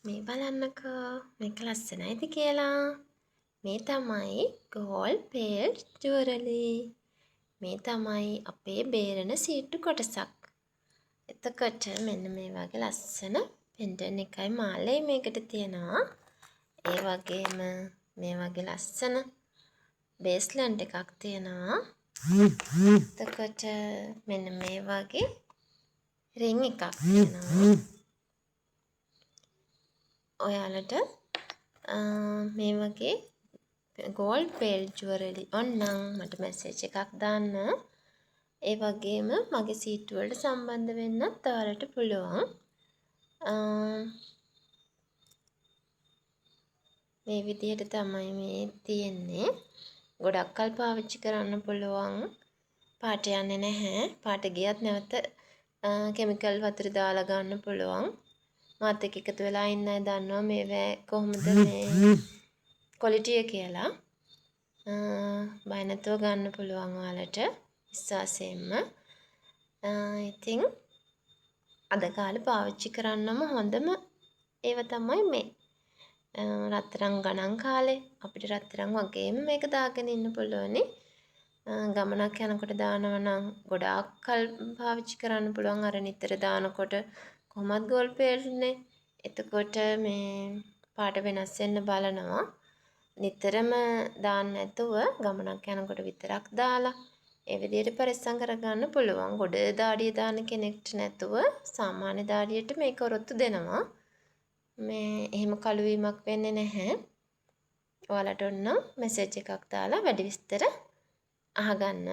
මේ බලන්නකෝ මේක ලස්සනයිද කියලා. මේ තමයි ගෝල්ඩ් පේල් ජුවරලි. මේ තමයි අපේ බේරන සීට්ටු කොටසක්. එතකොට මෙන්න මේ වගේ ලස්සන පෙන්ඩන් එකයි මාලයි මේකට තියෙනවා. ඒ වගේම මේ වගේ ලස්සන බේස්ලන්ඩ් එකක් තියෙනවා. එතකොට මෙන්න මේ වගේ රින් එකක් තියෙනවා. ඔයාලට මේ වගේ ගෝල්ඩ් පේල් ජුවරලි ඕනනම් මට මැසේජ් එකක් දාන්න. ඒ වගේම මගේ සීට්ටු වලට සම්බන්ධ වෙන්නත් ඔයාලට පුළුවන්. මේ විදිහට තමයි මේ තියෙන්නේ. ගොඩක් කල් පාවිච්චි කරන්න පුළුවන්. පාට යන්නේ නැහැ. පාට ගියත් නැවත කෙමිකල් වතුර දාලා ගන්න පුළුවන්. මාත් එක්ක එකතු වෙලා ඉන්න අය දන්නවා මේ කොහොමද මේ ක්වොලිටි එක කියලා. බය නැතුව ගන්න පුළුවන් ඔයාලට විශ්වාසයෙන්ම. ඉතින් අද කාලේ පාවිච්චි කරන්නම හොඳම ඒව තමයි මේ. රත්තරන් ගණන් කාලේ අපිට රත්තරන් වගේම මේක දාගෙන ඉන්න පුළුවනි. ගමනක් යනකොට දානවා නම් ගොඩාක් කල් පාවිච්චි කරන්න පුළුවන්. අර නිතර දානකොට කොහොමත් ගෝල්ඩ් පේල්නේ. එතකොට මේ පාට වෙනස් වෙන්න බලනවා. නිතරම දාන්න නැතුව ගමනක් යනකොට විතරක් දාලා ඒ විදිහට පරිස්සම් කරගන්න පුළුවන්. ගොඩ දාඩිය දාන කෙනෙක්ට නැතුව සාමාන්‍ය දාඩියට මේක ඔරොත්තු දෙනවා. මේ එහෙම කළු වීමක් වෙන්නේ නැහැ. ඔයාලට ඔන්න මැසේජ් එකක් දාලා වැඩි විස්තර අහගන්න.